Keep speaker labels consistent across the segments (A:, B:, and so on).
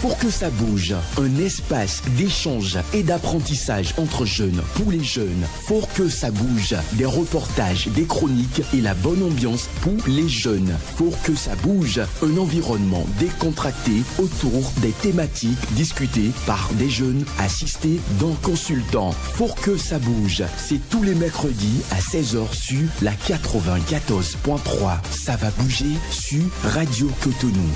A: Pour que ça bouge, un espace d'échange et d'apprentissage entre jeunes, pour les jeunes. Pour que ça bouge, des reportages, des chroniques et la bonne ambiance pour les jeunes. Pour que ça bouge, un environnement décontracté autour des thématiques discutées par des jeunes assistés d'un consultant. Pour que ça bouge, c'est tous les mercredis à 16h sur la 94.3. Ça va bouger sur Radio Cotonou.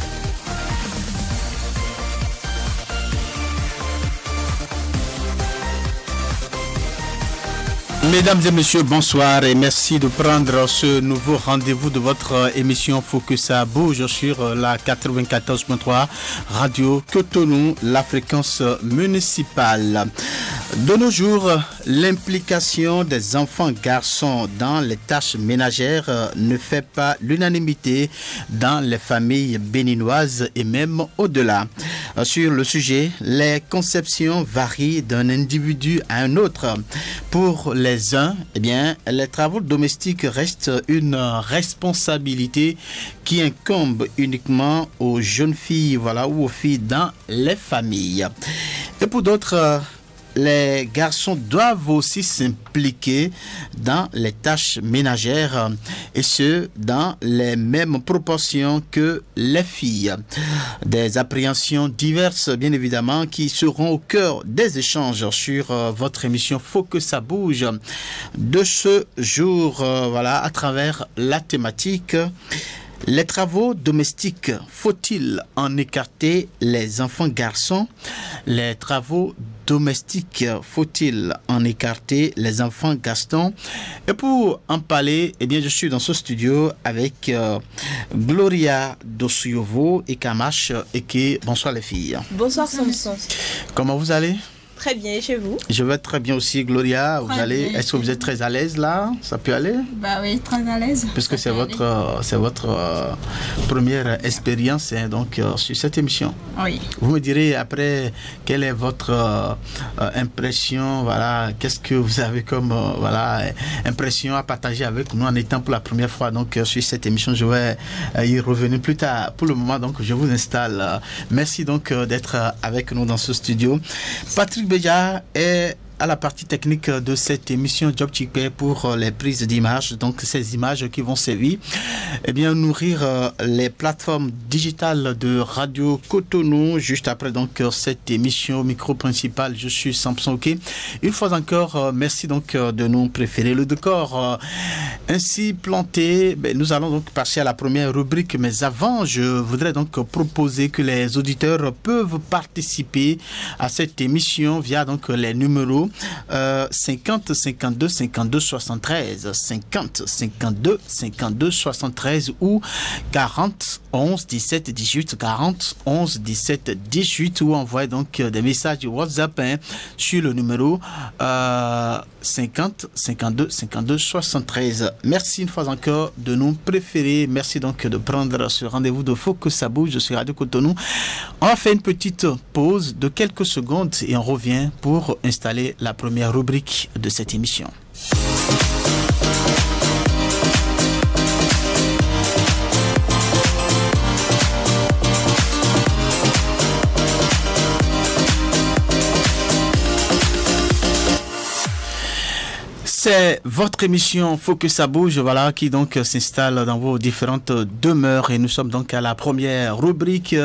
B: Mesdames et messieurs, bonsoir et merci de prendre ce nouveau rendez-vous de votre émission Faut que ça bouge sur la 94.3 Radio Cotonou, la fréquence municipale. De nos jours, l'implication des enfants garçons dans les tâches ménagères ne fait pas l'unanimité dans les familles béninoises et même au-delà. Sur le sujet, les conceptions varient d'un individu à un autre. Pour les uns, les travaux domestiques restent une responsabilité qui incombe uniquement aux jeunes filles, ou aux filles dans les familles. Et pour d'autres, les garçons doivent aussi s'impliquer dans les tâches ménagères et ce, dans les mêmes proportions que les filles. Des appréhensions diverses, bien évidemment, qui seront au cœur des échanges sur votre émission Faut que ça bouge de ce jour, à travers la thématique. Les travaux domestiques, faut-il en écarter les enfants garçons? Les travaux domestiques, faut-il en écarter les enfants garçons? Et pour en parler, je suis dans ce studio avec Gloria Dosuyovo et Kamash Eke. Bonsoir les filles.
C: Bonsoir Samson.
B: Comment vous allez?
C: Très bien, et chez vous?
B: Je vais très bien aussi, Gloria. Est-ce que vous êtes très à l'aise là? Ça peut aller?
D: Bah oui, très à l'aise.
B: Puisque c'est votre première expérience sur cette émission.
D: Oui.
B: Vous me direz après quelle est votre impression, qu'est-ce que vous avez comme impression à partager avec nous en étant pour la première fois sur cette émission. Je vais y revenir plus tard. Pour le moment, je vous installe. Merci d'être avec nous dans ce studio. Patrick Béja est à la partie technique de cette émission Job Chiquet pour les prises d'images. Donc, ces images qui vont servir, nourrir les plateformes digitales de Radio Cotonou. Juste après, cette émission micro principal, je suis Samson Oké. Une fois encore, merci de nous préférer. Le décor ainsi planté, nous allons passer à la première rubrique. Mais avant, je voudrais proposer que les auditeurs peuvent participer à cette émission via les numéros 50 52 52 73 50 52 52 73 ou 40 11 17 18 40 11 17 18 ou envoyer des messages WhatsApp sur le numéro 50 52 52 73. Merci une fois encore de nous préférer. Merci de prendre ce rendez-vous de Faut que ça bouge sur Radio Cotonou. On va faire une petite pause de quelques secondes et on revient pour installer la première rubrique de cette émission. C'est votre émission Faut que ça bouge, qui s'installe dans vos différentes demeures et nous sommes à la première rubrique.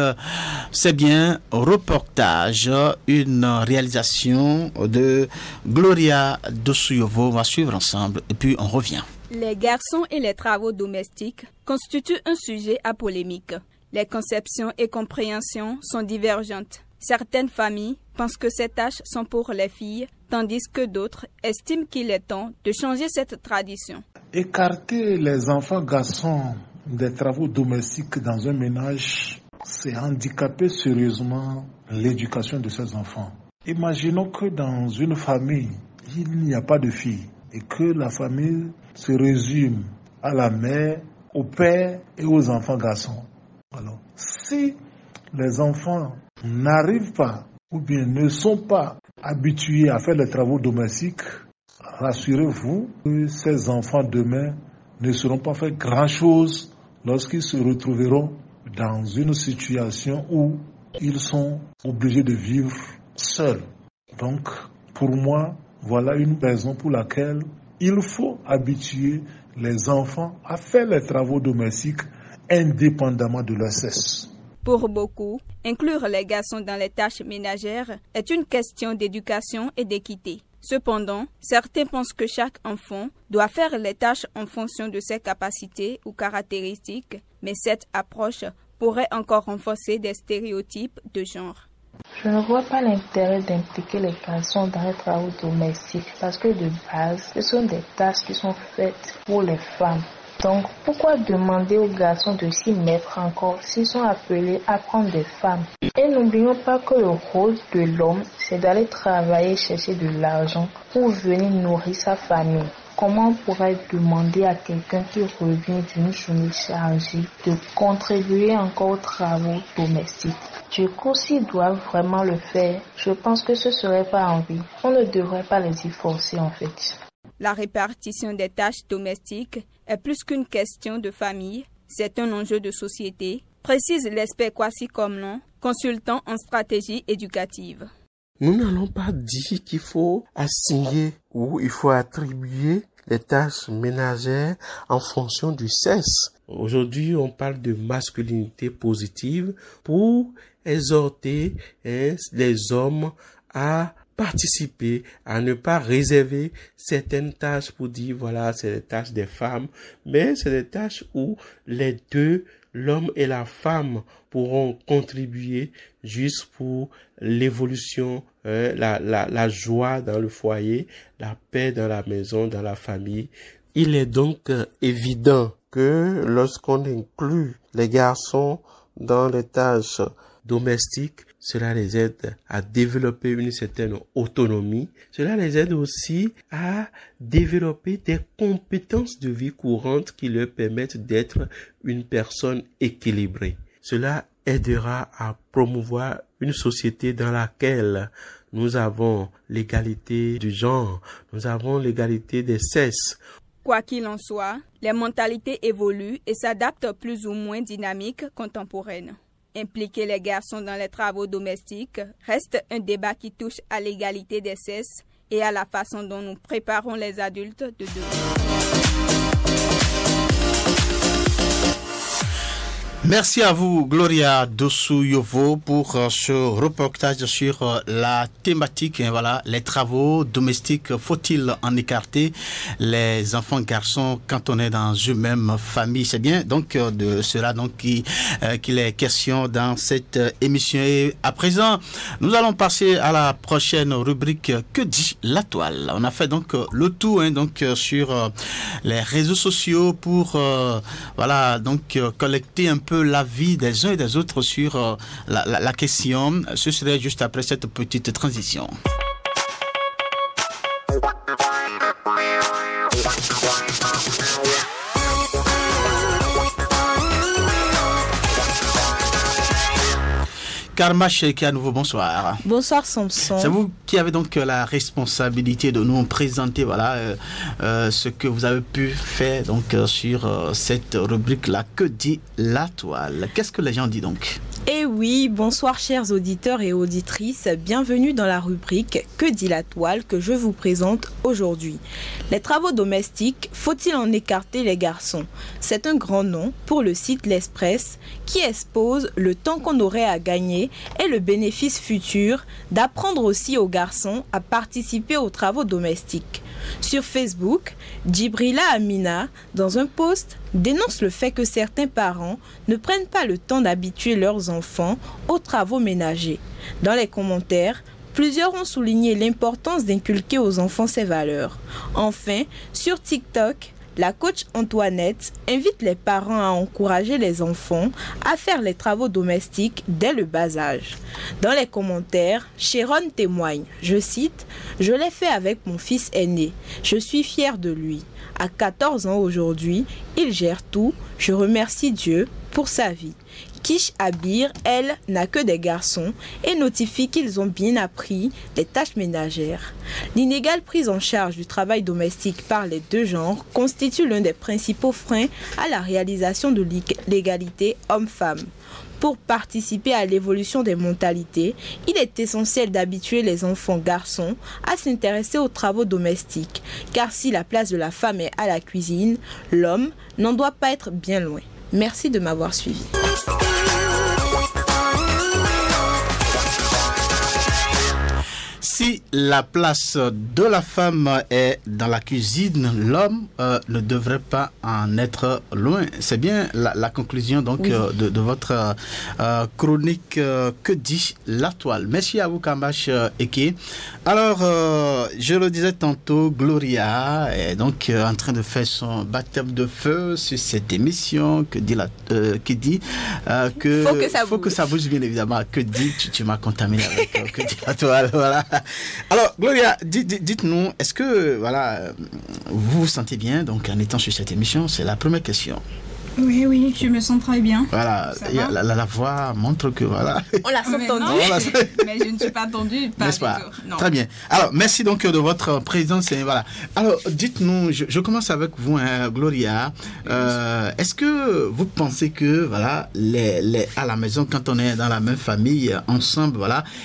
B: C'est bien reportage, une réalisation de Gloria Dosuyovo. On va suivre ensemble et puis on revient.
E: Les garçons et les travaux domestiques constituent un sujet à polémique. Les conceptions et compréhensions sont divergentes. Certaines familles pensent que ces tâches sont pour les filles, tandis que d'autres estiment qu'il est temps de changer cette tradition.
F: Écarter les enfants garçons des travaux domestiques dans un ménage, c'est handicaper sérieusement l'éducation de ces enfants. Imaginons que dans une famille, il n'y a pas de filles et que la famille se résume à la mère, au père et aux enfants garçons. Alors, si les enfants n'arrivent pas ou bien ne sont pas habitués à faire les travaux domestiques, rassurez-vous que ces enfants demain ne seront pas fait grand-chose lorsqu'ils se retrouveront dans une situation où ils sont obligés de vivre seuls. Donc, pour moi, voilà une raison pour laquelle il faut habituer les enfants à faire les travaux domestiques indépendamment de leur sexe.
E: Pour beaucoup, inclure les garçons dans les tâches ménagères est une question d'éducation et d'équité. Cependant, certains pensent que chaque enfant doit faire les tâches en fonction de ses capacités ou caractéristiques, mais cette approche pourrait encore renforcer des stéréotypes de genre.
D: Je ne vois pas l'intérêt d'impliquer les garçons dans les travaux domestiques parce que de base, ce sont des tâches qui sont faites pour les femmes. Donc, pourquoi demander aux garçons de s'y mettre encore s'ils sont appelés à prendre des femmes? Et n'oublions pas que le rôle de l'homme, c'est d'aller travailler, chercher de l'argent pour venir nourrir sa famille. Comment on pourrait demander à quelqu'un qui revient d'une journée chargée de contribuer encore aux travaux domestiques? Du coup, s'ils doivent vraiment le faire, je pense que ce serait pas envie. On ne devrait pas les y forcer en fait.
E: La répartition des tâches domestiques est plus qu'une question de famille, c'est un enjeu de société, précise l'expert Kwasi Komlan, consultant en stratégie éducative.
G: Nous n'allons pas dire qu'il faut assigner ou il faut attribuer les tâches ménagères en fonction du sexe. Aujourd'hui, on parle de masculinité positive pour exhorter les hommes à participer, à ne pas réserver certaines tâches pour dire voilà, c'est les tâches des femmes, mais c'est des tâches où les deux, l'homme et la femme, pourront contribuer juste pour l'évolution, la joie dans le foyer, la paix dans la maison, dans la famille. Il est donc évident que lorsqu'on inclut les garçons dans les tâches domestiques, cela les aide à développer une certaine autonomie. Cela les aide aussi à développer des compétences de vie courante qui leur permettent d'être une personne équilibrée. Cela aidera à promouvoir une société dans laquelle nous avons l'égalité du genre, nous avons l'égalité des sexes.
E: Quoi qu'il en soit, les mentalités évoluent et s'adaptent plus ou moins dynamiques contemporaines. Impliquer les garçons dans les travaux domestiques reste un débat qui touche à l'égalité des sexes et à la façon dont nous préparons les adultes de demain.
B: Merci à vous, Gloria Dossou-Yovo, pour ce reportage sur la thématique, voilà, les travaux domestiques. Faut-il en écarter les enfants garçons quand on est dans une même famille? C'est bien donc de cela donc qu'il est question dans cette émission. Et à présent, nous allons passer à la prochaine rubrique. Que dit la toile? On a fait donc le tour donc sur les réseaux sociaux pour voilà donc collecter un peu l'avis des uns et des autres sur la question. Ce serait juste après cette petite transition. Karma Cheikh, à nouveau, bonsoir.
C: Bonsoir Samson.
B: C'est vous qui avez donc la responsabilité de nous présenter voilà, ce que vous avez pu faire donc, sur cette rubrique-là. Que dit la toile? Qu'est-ce que les gens disent donc?
C: Eh oui, bonsoir chers auditeurs et auditrices, bienvenue dans la rubrique Que dit la toile que je vous présente aujourd'hui. Les travaux domestiques, faut-il en écarter les garçons? C'est un grand nom pour le site L'Express qui expose le temps qu'on aurait à gagner et le bénéfice futur d'apprendre aussi aux garçons à participer aux travaux domestiques. Sur Facebook, Djibrila Amina, dans un post, dénonce le fait que certains parents ne prennent pas le temps d'habituer leurs enfants aux travaux ménagers. Dans les commentaires, plusieurs ont souligné l'importance d'inculquer aux enfants ces valeurs. Enfin, sur TikTok, la coach Antoinette invite les parents à encourager les enfants à faire les travaux domestiques dès le bas âge. Dans les commentaires, Sharon témoigne, je cite, « Je l'ai fait avec mon fils aîné. Je suis fière de lui. À 14 ans aujourd'hui, il gère tout. Je remercie Dieu pour sa vie. » Kish Abir, elle, n'a que des garçons et notifie qu'ils ont bien appris les tâches ménagères. L'inégale prise en charge du travail domestique par les deux genres constitue l'un des principaux freins à la réalisation de l'égalité homme-femme. Pour participer à l'évolution des mentalités, il est essentiel d'habituer les enfants garçons à s'intéresser aux travaux domestiques, car si la place de la femme est à la cuisine, l'homme n'en doit pas être bien loin. Merci de m'avoir suivi.
B: Si la place de la femme est dans la cuisine, l'homme ne devrait pas en être loin. C'est bien la conclusion donc de votre chronique Que dit la toile. Merci à vous Kamash Eke. Alors, je le disais tantôt, Gloria est donc en train de faire son baptême de feu sur cette émission qui dit que faut que ça bouge bien évidemment. Que dit tu m'as contaminé avec Que dit la toile, voilà. Alors, Gloria, dites-nous, est-ce que vous vous sentez bien donc en étant sur cette émission? C'est la première question.
H: Oui, je me sens très bien.
B: Voilà, la voix montre que voilà.
C: On l'a entendu.
H: Mais je ne suis pas tendue.
B: N'est-ce pas? Non. Très bien. Alors, merci donc de votre présence. Voilà. Alors, dites-nous, je commence avec vous, Gloria. Est-ce que vous pensez que à la maison, quand on est dans la même famille, ensemble,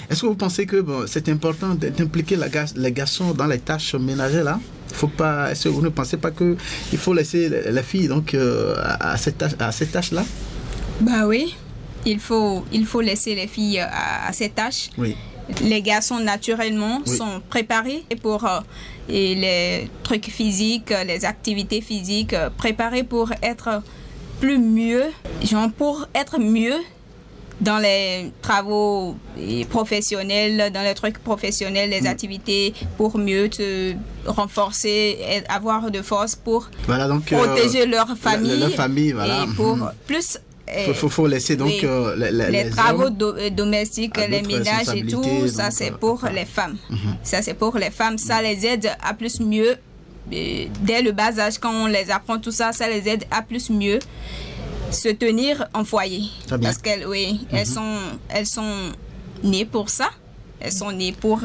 B: est-ce que vous pensez que c'est important d'impliquer les garçons dans les tâches ménagères là? Est-ce que vous ne pensez pas qu'il faut laisser les filles donc à cette tâche-là?
E: Bah oui, il faut laisser les filles à cette tâche. Oui. Les garçons naturellement sont préparés pour les trucs physiques, les activités physiques, préparés pour être mieux dans les travaux professionnels, dans les trucs professionnels, les activités pour mieux te renforcer, avoir de force pour protéger leur famille.
B: Leur famille, voilà.
E: Et pour plus...
B: faut laisser donc
E: les travaux domestiques, les ménages et tout, ça c'est pour les femmes. Ça c'est pour les femmes, ça les aide à plus mieux, dès le bas âge, quand on les apprend tout ça, ça les aide à plus mieux se tenir en foyer. Parce qu'elles elles sont nées pour ça. Elles sont nées pour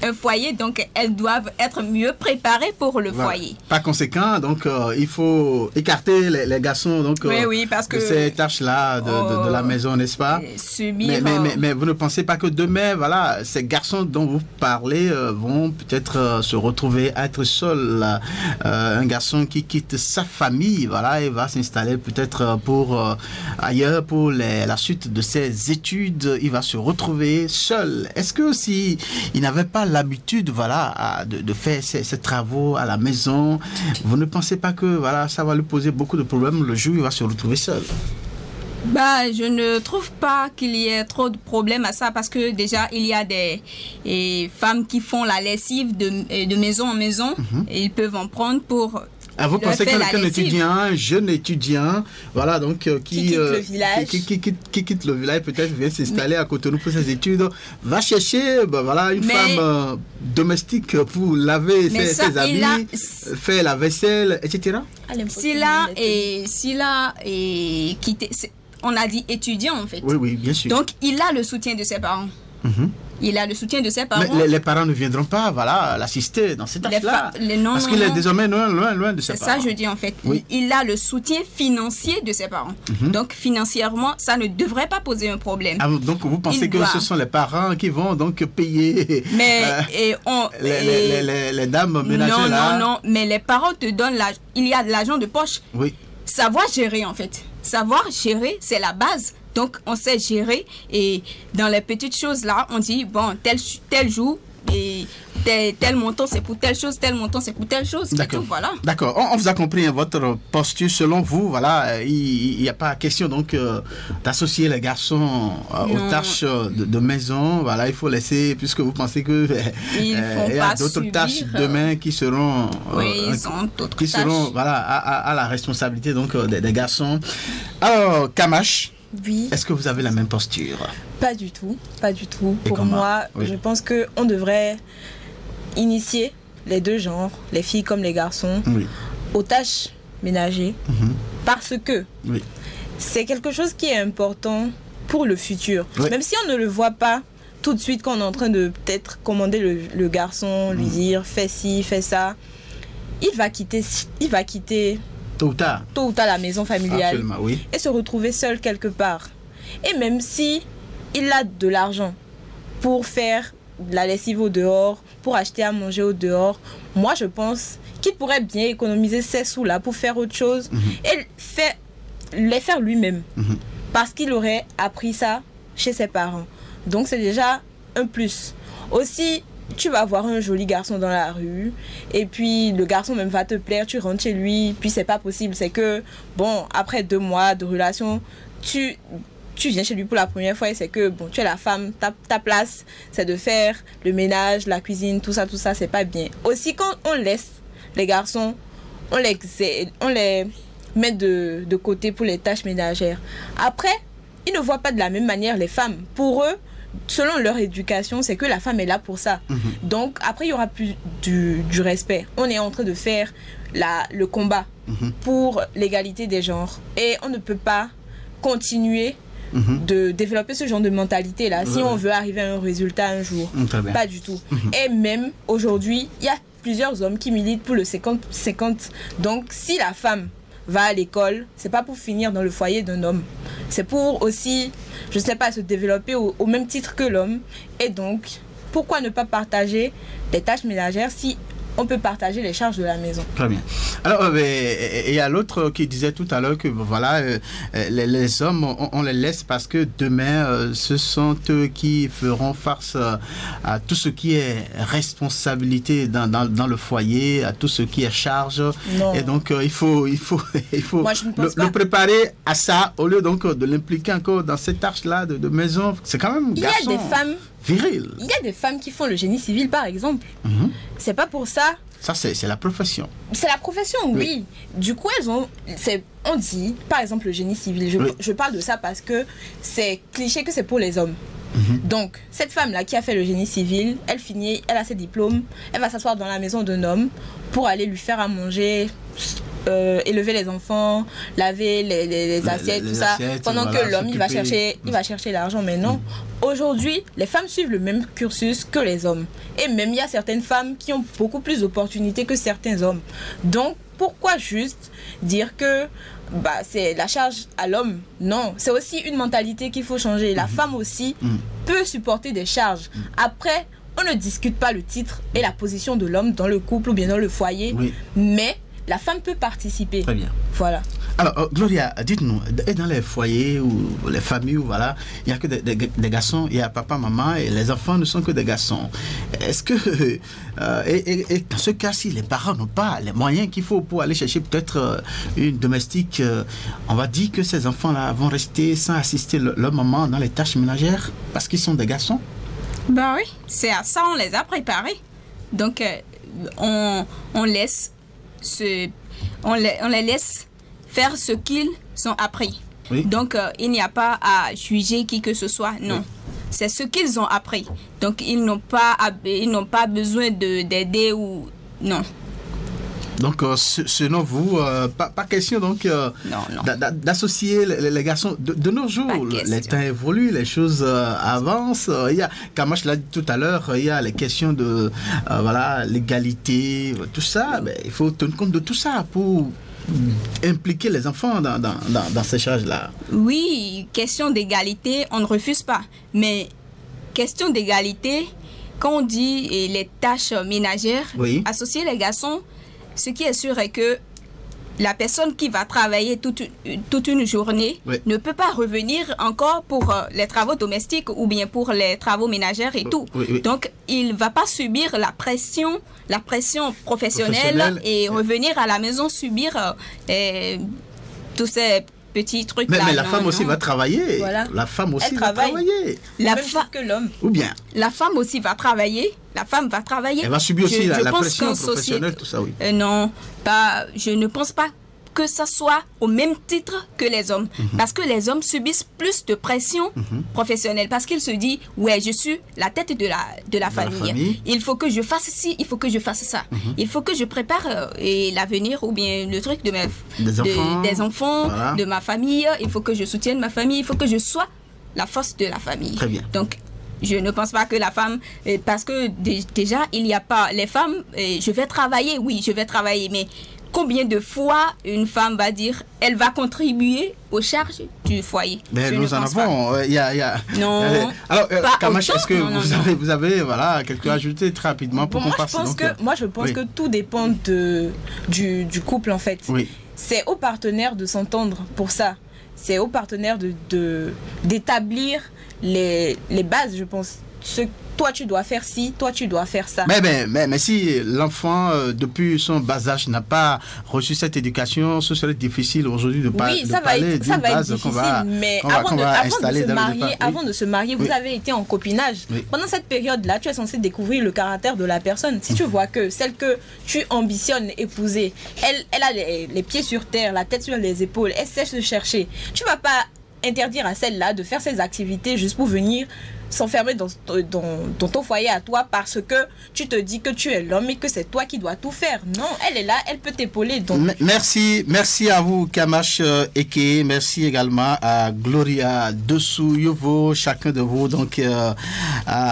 E: un foyer, donc elles doivent être mieux préparées pour le foyer.
B: Par conséquent, donc il faut écarter les garçons donc
E: parce que
B: de ces tâches-là de la maison, n'est-ce pas? Mais vous ne pensez pas que demain, ces garçons dont vous parlez vont peut-être se retrouver à être seuls. Un garçon qui quitte sa famille, et va s'installer peut-être pour ailleurs pour la suite de ses études, il va se retrouver seul. Est-ce que si il n'avait pas l'habitude de faire ces travaux à la maison, vous ne pensez pas que ça va lui poser beaucoup de problèmes le jour où il va se retrouver seul?
E: Je ne trouve pas qu'il y ait trop de problèmes à ça, parce que déjà il y a des femmes qui font la lessive de maison en maison et ils peuvent en prendre pour...
B: vous pensez qu'un jeune étudiant, qui quitte le village, peut-être vient s'installer à Cotonou pour ses études, va chercher une femme domestique pour laver ses habits, faire la vaisselle, etc.
E: S'il a quitté, on a dit étudiant en fait.
B: Oui, bien sûr.
E: Donc il a le soutien de ses parents. Il a le soutien de ses parents.
B: Mais les parents ne viendront pas l'assister dans cette tâche-là. Parce qu'il est désormais loin de ses parents.
E: C'est ça, je dis en fait. Il a le soutien financier de ses parents. Donc financièrement, ça ne devrait pas poser un problème.
B: Donc vous pensez que ce sont les parents qui vont donc payer les dames ménagères?
E: Non. Mais les parents te donnent il y a de l'argent de poche. Oui. Savoir gérer en fait. Savoir gérer, c'est la base. Donc, on sait gérer, et dans les petites choses là, on dit, tel jour, et tel montant c'est pour telle chose, tel montant c'est pour telle chose.
B: D'accord.
E: Tout, voilà.
B: D'accord. On vous a compris votre posture. Selon vous, il n'y a pas question donc d'associer les garçons aux tâches de maison. Il faut laisser, puisque vous pensez que il y a d'autres tâches demain qui seront à la responsabilité donc des garçons. Alors, Kamash.
C: Oui.
B: Est-ce que vous avez la même posture?
C: Pas du tout. Pour moi, je pense qu'on devrait initier les deux genres, les filles comme les garçons, aux tâches ménagères, parce que c'est quelque chose qui est important pour le futur. Même si on ne le voit pas tout de suite quand on est en train de peut-être commander le garçon, lui dire fais ci, fais ça, il va quitter
B: tôt ou tard
C: la maison familiale.
B: Absolument, oui.
C: Et se retrouver seul quelque part. Et même si il a de l'argent pour faire de la lessive au dehors, pour acheter à manger au dehors, moi je pense qu'il pourrait bien économiser ces sous-là pour faire autre chose et les faire lui-même. Parce qu'il aurait appris ça chez ses parents. Donc c'est déjà un plus. Aussi, tu vas voir un joli garçon dans la rue et puis le garçon même va te plaire, tu rentres chez lui, puis c'est pas possible. C'est que, bon, après 2 mois de relation, tu viens chez lui pour la première fois et c'est que, bon, tu es la femme, ta place, c'est de faire le ménage, la cuisine, tout ça, c'est pas bien. Aussi, quand on laisse les garçons, on les met de côté pour les tâches ménagères. Après, ils ne voient pas de la même manière les femmes. Pour eux, selon leur éducation, c'est que la femme est là pour ça. Donc, après, il y aura plus du respect. On est en train de faire le combat pour l'égalité des genres. Et on ne peut pas continuer de développer ce genre de mentalité-là si on veut arriver à un résultat un jour. Pas du tout. Et même aujourd'hui, il y a plusieurs hommes qui militent pour le 50-50. Donc, si la femme va à l'école, c'est pas pour finir dans le foyer d'un homme. C'est pour aussi, je sais pas, se développer au même titre que l'homme. Et donc, pourquoi ne pas partager les tâches ménagères si on peut partager les charges de la maison?
B: Très bien. Alors, il y a l'autre qui disait tout à l'heure que voilà, les hommes, on les laisse parce que demain, ce sont eux qui feront face à tout ce qui est responsabilité dans le foyer, à tout ce qui est charge.
C: Non.
B: Et donc, il faut
C: Moi, je ne pense
B: le
C: pas.
B: préparer à ça au lieu donc de l'impliquer encore dans cette tâche-là de maison. C'est quand même
C: Il y a des femmes.
B: Viril.
C: Il y a des femmes qui font le génie civil, par exemple. C'est pas pour ça.
B: Ça, c'est la profession.
C: C'est la profession, oui. Du coup, on dit, par exemple, le génie civil. Je parle de ça parce que c'est cliché que c'est pour les hommes. Donc, cette femme-là qui a fait le génie civil, elle a ses diplômes, elle va s'asseoir dans la maison d'un homme pour aller lui faire à manger, élever les enfants, laver les assiettes, tout ça, pendant que l'homme, il va chercher l'argent. Mais non, aujourd'hui, les femmes suivent le même cursus que les hommes. Et même, il y a certaines femmes qui ont beaucoup plus d'opportunités que certains hommes. Donc, pourquoi juste dire que c'est la charge à l'homme? Non, c'est aussi une mentalité qu'il faut changer. La femme aussi peut supporter des charges. Après, on ne discute pas le titre et la position de l'homme dans le couple ou bien dans le foyer, mais la femme peut participer.
B: Très bien.
C: Voilà.
B: Alors, Gloria, dites-nous, dans les foyers ou les familles, voilà, il n'y a que des garçons, il y a papa, maman, et les enfants ne sont que des garçons. Est-ce que, et dans ce cas, si les parents n'ont pas les moyens qu'il faut pour aller chercher peut-être une domestique, on va dire que ces enfants-là vont rester sans assister leur maman dans les tâches ménagères parce qu'ils sont des garçons?
E: Bah oui, c'est à ça on les a préparés. Donc, on les laisse faire ce qu'ils ont appris. Donc, il n'y a pas à juger qui que ce soit, non. C'est ce qu'ils ont appris. Donc, ils n'ont pas besoin d'aider ou... Non.
B: Donc, selon vous, pas question donc d'associer les garçons. De nos jours, les temps évoluent, les choses avancent. Il y a, Kamash l'a dit tout à l'heure, il y a les questions de l'égalité, tout ça. Mais il faut tenir compte de tout ça pour impliquer les enfants dans ces charges-là.
E: Oui, question d'égalité, on ne refuse pas. Mais question d'égalité, quand on dit les tâches ménagères, associer les garçons, ce qui est sûr est que la personne qui va travailler toute une journée ne peut pas revenir encore pour les travaux domestiques ou bien pour les travaux ménagères et tout. Donc, il ne va pas subir la pression professionnelle et revenir à la maison subir tous ces petits trucs là.
B: Mais la femme aussi va travailler.
C: Voilà.
B: La femme aussi va travailler.
C: Même que l'homme.
B: Ou bien.
E: La femme aussi va travailler. La femme va travailler.
B: Elle va subir aussi la pression professionnelle, tout ça,
E: non, je ne pense pas que ça soit au même titre que les hommes. Parce que les hommes subissent plus de pression professionnelle. Parce qu'ils se disent, ouais, je suis la tête de la famille. Il faut que je fasse ci, il faut que je fasse ça. Il faut que je prépare l'avenir ou bien le truc des enfants, de ma famille. Il faut que je soutienne ma famille. Il faut que je sois la force de la famille.
B: Très bien.
E: Donc, je ne pense pas que la femme, parce que déjà, il n'y a pas les femmes, je vais travailler, oui, je vais travailler, mais combien de fois une femme va dire elle va contribuer aux charges du foyer?
B: Mais nous en avons.
E: Non.
B: Alors, Kamash, est-ce que vous avez voilà, quelque chose à ajouter très rapidement pour qu'on passe?
C: Moi, je pense que tout dépend du couple, en fait.
B: Oui.
C: C'est aux partenaires de s'entendre pour ça. C'est aux partenaires d'établir les bases, je pense. Toi, tu dois faire ci, toi, tu dois faire ça.
B: Mais si l'enfant, depuis son bas âge, n'a pas reçu cette éducation, ce serait difficile aujourd'hui de parler d'une base qu'on va installer dans le départ.
C: Avant de se marier, vous avez été en copinage. Oui. Pendant cette période-là, tu es censé découvrir le caractère de la personne. Si tu vois que celle que tu ambitionnes épouser, elle a les pieds sur terre, la tête sur les épaules, elle sait se chercher, tu ne vas pas interdire à celle-là de faire ses activités juste pour venir s'enfermer dans ton foyer à toi parce que tu te dis que tu es l'homme et que c'est toi qui dois tout faire. Non, elle est là, elle peut t'épauler.
B: Merci à vous, Kamash Eke. Merci également à Gloria Dessou Yovo, chacun de vous, donc,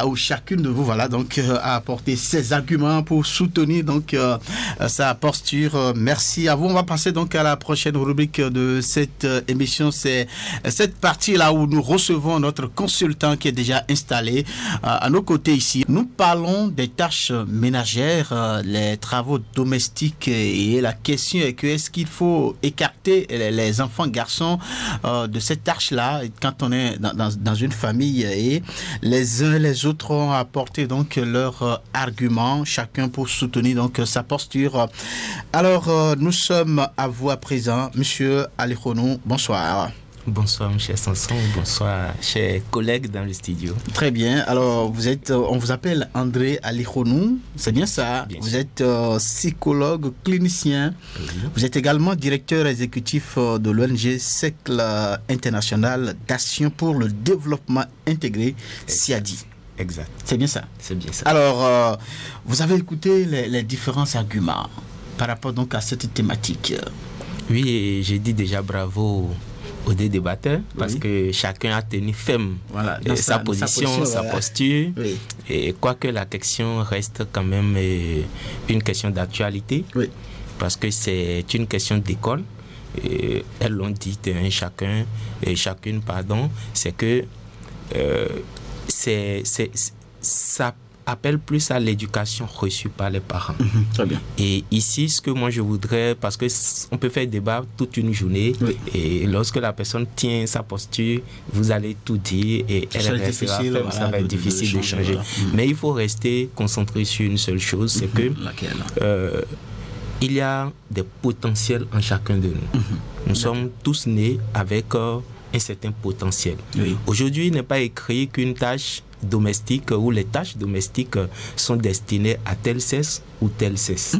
B: ou chacune de vous, voilà, donc, a apporté ses arguments pour soutenir donc sa posture. Merci à vous. On va passer donc à la prochaine rubrique de cette émission. C'est cette partie-là où nous recevons notre consultant qui est déjà installé à nos côtés ici. Nous parlons des tâches ménagères, les travaux domestiques et la question est que est-ce qu'il faut écarter les enfants garçons de cette tâche-là quand on est dans une famille, et les uns et les autres ont apporté donc leurs arguments, chacun pour soutenir donc sa posture. Alors nous sommes à vous à présent, Monsieur Alikhonou, bonsoir.
I: Bonsoir, M. Sanson. Bonsoir, chers collègues dans le studio.
B: Très bien. Alors, on vous appelle André Alikhonou, c'est bien ça? Bien. Vous êtes psychologue clinicien. Oui. Vous êtes également directeur exécutif de l'ONG Cercle International d'Action pour le Développement Intégré, CIADI.
I: Exact.
B: C'est bien ça? C'est bien ça. Alors, vous avez écouté les différents arguments par rapport donc à cette thématique.
I: Oui, j'ai dit déjà bravo aux deux débatteurs, parce que chacun a tenu ferme sa position, sa posture. Oui. Et quoique la question reste quand même une question d'actualité, parce que c'est une question d'école. Elles l'ont dit, chacune, c'est que ça appelle plus à l'éducation reçue par les parents.
B: Très bien.
I: Et ici, ce que moi je voudrais, parce que on peut faire débat toute une journée, et lorsque la personne tient sa posture, vous allez tout dire et ça va être difficile de changer. Voilà. Mais il faut rester concentré sur une seule chose, c'est que il y a des potentiels en chacun de nous. Nous sommes tous nés avec un certain potentiel. Aujourd'hui, il n'est pas écrit qu'une tâche domestique ou les tâches domestiques sont destinées à tel sexe ou tel sexe.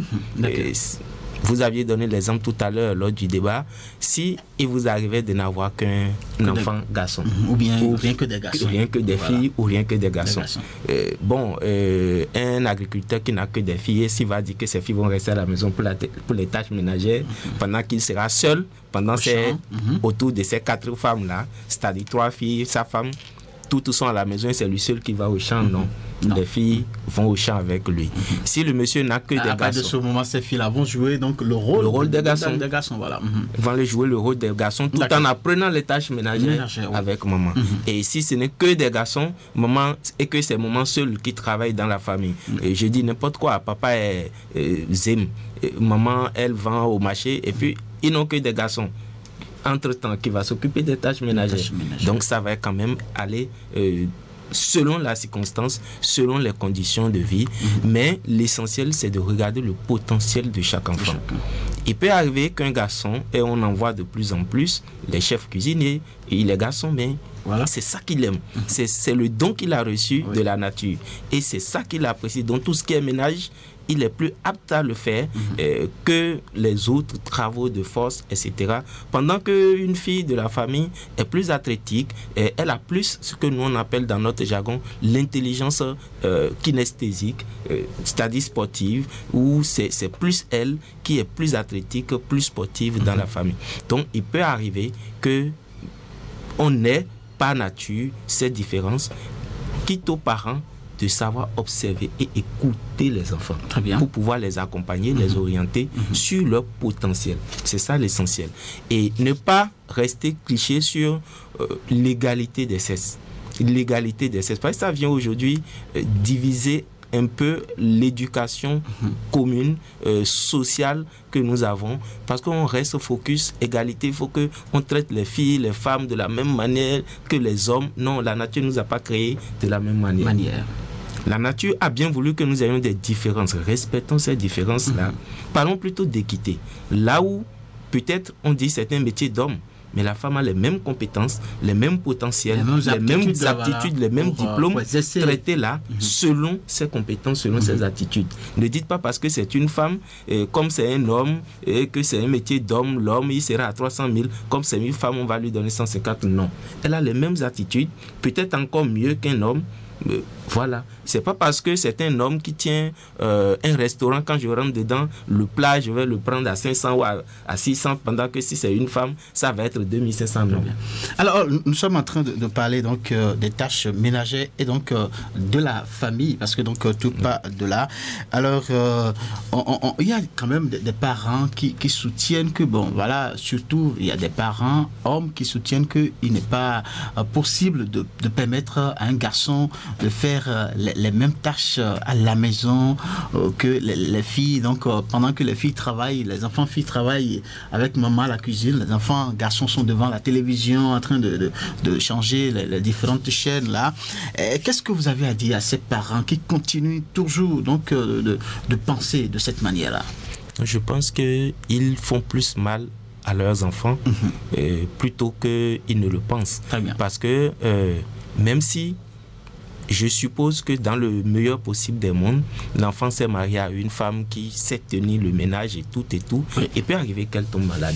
I: Vous aviez donné l'exemple tout à l'heure lors du débat, si il vous arrivait de n'avoir qu'un enfant garçon,
B: ou bien que des garçons,
I: ou rien que des filles, ou rien que des garçons. Un agriculteur qui n'a que des filles, s'il va dire que ses filles vont rester à la maison pour les tâches ménagères, pendant qu'il sera seul, autour de ces 4 femmes-là, c'est-à-dire 3 filles, sa femme, tous sont à la maison et c'est lui seul qui va au champ. Non. Les filles vont au champ avec lui. Si le monsieur n'a que des garçons, à partir
B: de ce moment, ces filles-là vont jouer donc le rôle
I: des garçons.
B: Voilà.
I: Ils vont jouer le rôle des garçons tout en apprenant les tâches ménagères avec maman. Et si ce n'est que des garçons, maman, et que c'est maman seule qui travaille dans la famille. Et je dis n'importe quoi, papa est zème, maman elle vend au marché et puis ils n'ont que des garçons. Entre-temps, qui va s'occuper des tâches ménagères. Donc ça va quand même aller selon la circonstance, selon les conditions de vie. Mais l'essentiel, c'est de regarder le potentiel de chaque enfant. Il peut arriver qu'un garçon, et on en voit de plus en plus, les chefs cuisiniers, et les garçons, mais c'est ça qu'il aime. C'est le don qu'il a reçu de la nature. Et c'est ça qu'il apprécie. Donc tout ce qui est ménage, il est plus apte à le faire que les autres travaux de force, etc. Pendant qu'une fille de la famille est plus athlétique, elle a plus ce que nous on appelle dans notre jargon l'intelligence kinesthésique, c'est-à-dire sportive, où c'est plus elle qui est plus athlétique, plus sportive dans la famille. Donc il peut arriver que on ait par nature ces différences, quitte aux parents de savoir observer et écouter les enfants.
B: Très bien.
I: Pour pouvoir les accompagner, les orienter sur leur potentiel. C'est ça l'essentiel. Et ne pas rester cliché sur l'égalité des sexes. L'égalité des sexes. Parce que ça vient aujourd'hui diviser un peu l'éducation commune, sociale que nous avons, parce qu'on reste focus égalité. Il faut qu'on traite les filles, les femmes de la même manière que les hommes. Non, la nature ne nous a pas créés de la même manière. La nature a bien voulu que nous ayons des différences. Respectons ces différences-là. Parlons plutôt d'équité. Là où peut-être on dit c'est un métier d'homme, mais la femme a les mêmes compétences, les mêmes potentiels, les mêmes aptitudes, les mêmes diplômes, traités là selon ses compétences, selon ses attitudes. Ne dites pas parce que c'est une femme, comme c'est un homme, et que c'est un métier d'homme, l'homme il sera à 300 000, comme c'est une femme, on va lui donner 150. Non. Elle a les mêmes attitudes, peut-être encore mieux qu'un homme. Voilà, c'est pas parce que c'est un homme qui tient un restaurant, quand je rentre dedans, le plat je vais le prendre à 500 ou à 600, pendant que si c'est une femme, ça va être 2500.
B: Alors, nous sommes en train de parler donc des tâches ménagères et donc de la famille, parce que donc tout part de là. Alors, il y a quand même des parents qui soutiennent que, bon, voilà, surtout, il y a des parents, hommes, qui soutiennent qu'il n'est pas possible de permettre à un garçon de faire les mêmes tâches à la maison que les filles. Donc, pendant que les filles travaillent, les enfants filles travaillent avec maman à la cuisine, les enfants garçons sont devant la télévision en train de changer les différentes chaînes là. Qu'est-ce que vous avez à dire à ces parents qui continuent toujours donc de penser de cette manière-là?
I: Je pense qu'ils font plus mal à leurs enfants plutôt qu'ils ne le pensent.
B: Très bien.
I: Parce que même si je suppose que dans le meilleur possible des mondes, l'enfant s'est marié à une femme qui sait tenir le ménage et tout, oui. Il peut arriver qu'elle tombe malade.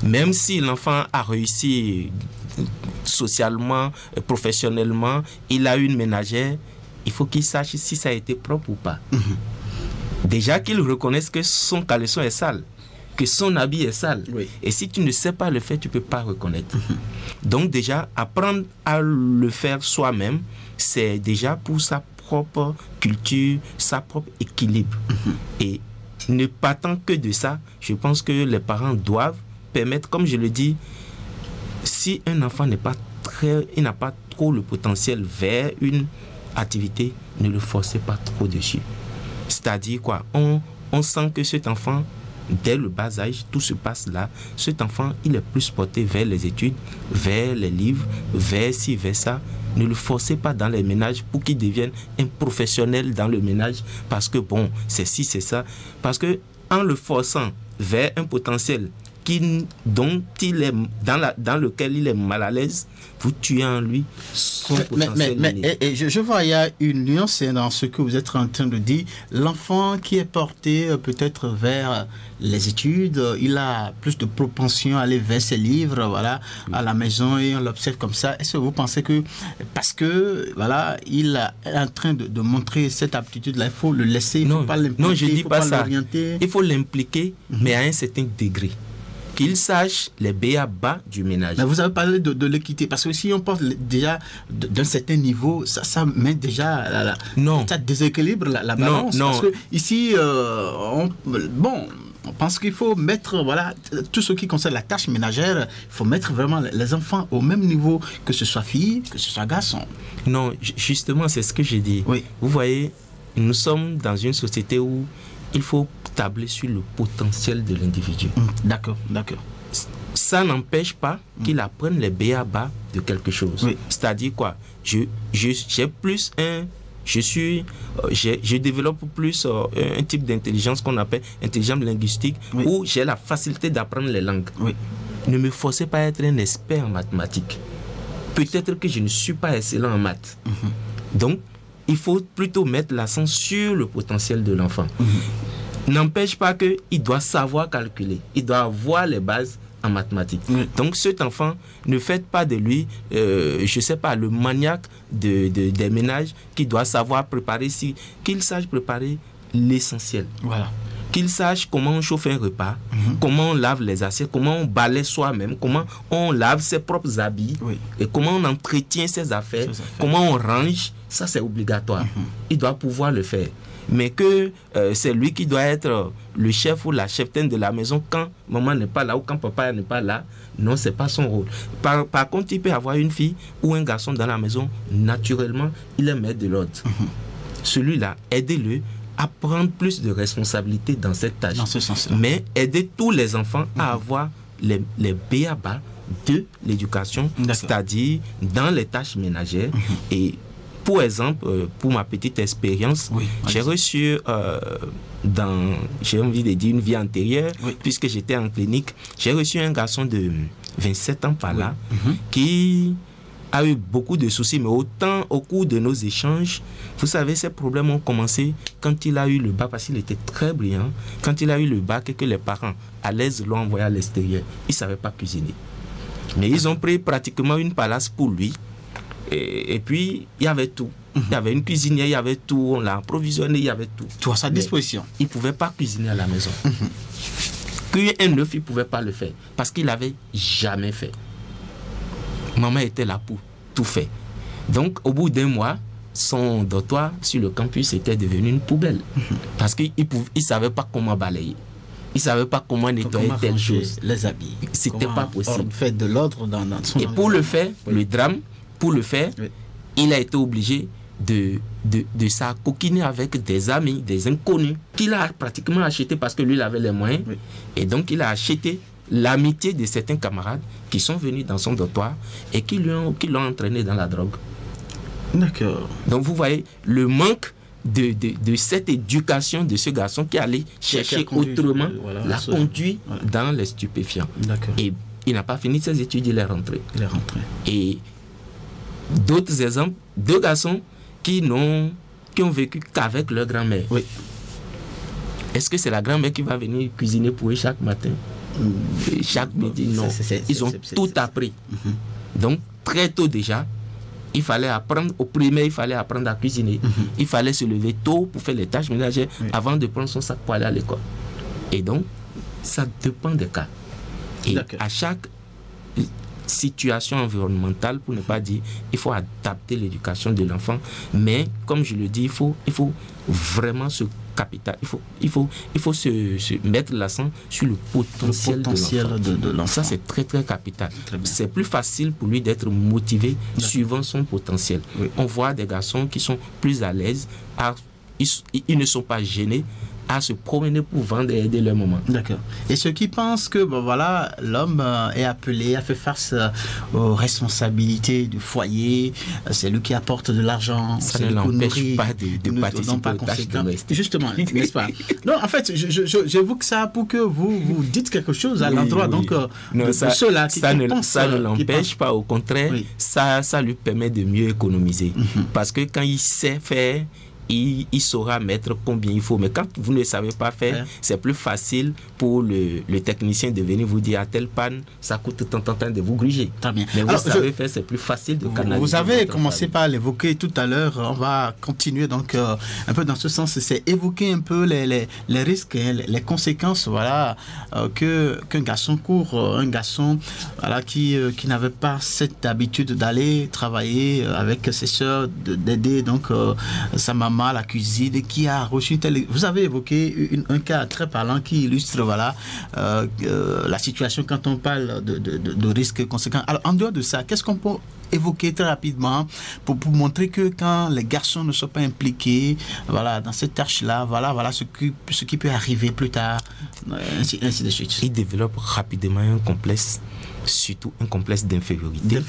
I: Même si l'enfant a réussi socialement, professionnellement, il a une ménagère, il faut qu'il sache si ça a été propre ou pas. Déjà qu'il reconnaisse que son caleçon est sale, que son habit est sale. Oui. Et si tu ne sais pas le faire, tu ne peux pas reconnaître. Donc déjà, apprendre à le faire soi-même, c'est déjà pour sa propre culture, sa propre équilibre. Et ne partant que de ça, je pense que les parents doivent permettre, comme je le dis, si un enfant n'a pas trop le potentiel vers une activité, ne le forcez pas trop dessus. C'est-à-dire quoi, on sent que cet enfant, dès le bas âge, tout se passe là. Cet enfant, il est plus porté vers les études, vers les livres, vers ci, vers ça. Ne le forcez pas dans les ménages pour qu'il devienne un professionnel dans le ménage parce que bon, c'est ci, c'est ça. Parce que en le forçant vers un potentiel dont il est dans lequel il est mal à l'aise, vous tuez en lui son potentiel.
B: Mais je vois, il y a une nuance dans ce que vous êtes en train de dire. L'enfant qui est porté peut-être vers les études, il a plus de propension à aller vers ses livres, voilà, à la maison, et on l'observe comme ça. Est-ce que vous pensez que parce que voilà, il est en train de montrer cette aptitude-là, il faut le laisser, il ne faut pas l'impliquer?
I: Non, je ne dis pas ça. Il faut l'impliquer, mais à un certain degré. Qu'il sache les b.a.-ba du ménage.
B: Mais vous avez parlé de l'équité, parce que si on pense déjà d'un certain niveau, ça met déjà ça déséquilibre la balance.
I: Non.
B: Parce que ici, on pense qu'il faut mettre, voilà, tout ce qui concerne la tâche ménagère, il faut mettre vraiment les enfants au même niveau, que ce soit fille, que ce soit garçon.
I: Non, justement, c'est ce que j'ai dit.
B: Oui.
I: Vous voyez, nous sommes dans une société où il faut tabler sur le potentiel de l'individu.
B: D'accord.
I: Ça n'empêche pas qu'il apprenne les b.a.-ba de quelque chose.
B: Oui.
I: C'est-à-dire quoi? Je développe plus un type d'intelligence qu'on appelle intelligence linguistique, oui, où j'ai la facilité d'apprendre les langues.
B: Oui.
I: Ne me forcez pas à être un expert en mathématiques. Peut-être que je ne suis pas excellent en maths. Donc, il faut plutôt mettre l'accent sur le potentiel de l'enfant. N'empêche pas qu'il doit savoir calculer. Il doit avoir les bases en mathématiques. Donc cet enfant, ne faites pas de lui, je ne sais pas, le maniaque des ménages qui doit savoir préparer, qu'il sache préparer l'essentiel.
B: Voilà.
I: Qu'il sache comment on chauffe un repas, comment on lave les assiettes, comment on balaie soi-même, comment on lave ses propres habits, et comment on entretient ses affaires, comment on range ça c'est obligatoire. Il doit pouvoir le faire. Mais que c'est lui qui doit être le chef ou la cheftaine de la maison quand maman n'est pas là ou quand papa n'est pas là, non, c'est pas son rôle. Par contre, il peut avoir une fille ou un garçon dans la maison, naturellement, il est maître de l'ordre. Celui-là, aidez-le à prendre plus de responsabilités dans cette tâche.
B: Dans ce sens-là.
I: Mais aider tous les enfants à avoir les b.a.-ba de l'éducation, c'est-à-dire dans les tâches ménagères. Et pour exemple, pour ma petite expérience, j'ai reçu j'ai envie de dire une vie antérieure, puisque j'étais en clinique, j'ai reçu un garçon de 27 ans par là, qui a eu beaucoup de soucis, mais autant au cours de nos échanges, vous savez, ces problèmes ont commencé quand il a eu le bac, parce qu'il était très brillant, quand il a eu le bac et que les parents, à l'aise, l'ont envoyé à l'extérieur. Il ne savait pas cuisiner. Mais ils ont pris pratiquement une palace pour lui. Et puis, il y avait tout. Il y avait une cuisinière, il y avait tout. On l'a approvisionné, il y avait tout.
B: Tout à sa disposition.
I: Mais il ne pouvait pas cuisiner à la maison. Cuire un œuf, il ne pouvait pas le faire. Parce qu'il n'avait jamais fait. Maman était là pour tout faire. Donc, au bout d'un mois, son dortoir sur le campus était devenu une poubelle. Parce qu'il ne savait pas comment balayer. Il ne savait pas comment nettoyer telle chose.
B: Les habits.
I: C'était pas possible.
B: Faire de l'ordre dans son...
I: Et pour le faire, le drame, pour le faire, il a été obligé de s'acoquiner avec des amis, des inconnus, qu'il a pratiquement acheté parce que lui, il avait les moyens. Et donc, il a acheté l'amitié de certains camarades qui sont venus dans son dortoir et qui l'ont entraîné dans la drogue.
B: D'accord.
I: Donc, vous voyez, le manque de cette éducation de ce garçon qui allait chercher autrement, l'a conduit dans les stupéfiants. Et il n'a pas fini ses études, il est rentré. Et d'autres exemples, 2 garçons qui ont vécu qu'avec leur grand-mère. Est-ce que c'est la grand-mère qui va venir cuisiner pour eux chaque matin, chaque midi? Non, ils ont tout appris. Donc, très tôt déjà, il fallait apprendre, au primaire, il fallait apprendre à cuisiner. Il fallait se lever tôt pour faire les tâches ménagères avant de prendre son sac pour aller à l'école. Et donc, ça dépend des cas. Et à chaque situation environnementale, pour ne pas dire, il faut adapter l'éducation de l'enfant. Mais, comme je le dis, il faut vraiment se capital. Il faut se mettre l'accent sur le potentiel de l'enfant. Ça, c'est très, très capital. C'est plus facile pour lui d'être motivé suivant son potentiel. On voit des garçons qui sont plus à l'aise, ils ne sont pas gênés à se promener pour vendre et aider leur maman.
B: D'accord. Et ceux qui pensent que l'homme est appelé à faire face aux responsabilités du foyer, c'est lui qui apporte de l'argent,
I: ça ne l'empêche pas de participer aux tâches domestiques.
B: Justement, n'est-ce pas? Non, en fait, j'évoque ça pour que vous dites quelque chose à l'endroit donc
I: non,
B: de ceux-là qui pensent.
I: Ça ne l'empêche pas, au contraire, ça lui permet de mieux économiser. Parce que quand il sait faire, il saura mettre combien il faut. Mais quand vous ne savez pas faire, c'est plus facile pour le technicien de venir vous dire à telle panne, ça coûte tant de vous gruger.
B: Très bien.
I: Mais vous savez faire, c'est plus facile de canaliser.
B: Vous avez commencé par l'évoquer tout à l'heure. On va continuer donc un peu dans ce sens. C'est évoquer un peu les risques et les conséquences qu'un garçon court. Un garçon qui n'avait pas cette habitude d'aller travailler avec ses soeurs, d'aider donc sa maman à la cuisine, qui a reçu vous avez évoqué un cas très parlant qui illustre la situation quand on parle de risques conséquents. Alors en dehors de ça, qu'est-ce qu'on peut évoquer très rapidement pour montrer que quand les garçons ne sont pas impliqués dans cette tâche-là, ce qui peut arriver plus tard, ainsi de suite.
I: Ils développent rapidement un complexe, surtout un complexe d'infériorité.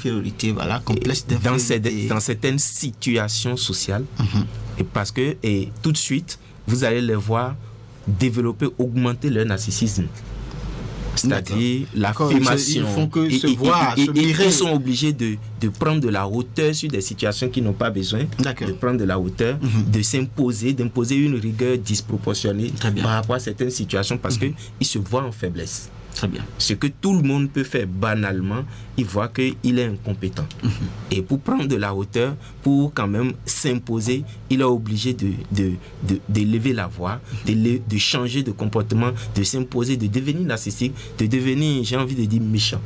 B: Complexe d'infériorité.
I: Dans certaines situations sociales. Et tout de suite, vous allez les voir augmenter leur narcissisme. C'est-à-dire l'affirmation. Ils sont obligés de prendre de la hauteur sur des situations qui n'ont pas besoin de prendre de la hauteur, d'imposer une rigueur disproportionnée par rapport à certaines situations parce qu'ils se voient en faiblesse.
B: Très bien.
I: Ce que tout le monde peut faire banalement, il voit qu'il est incompétent. Et pour prendre de la hauteur, pour quand même s'imposer, il est obligé de lever la voix, de changer de comportement, de s'imposer, de devenir narcissique, de devenir, j'ai envie de dire, méchant.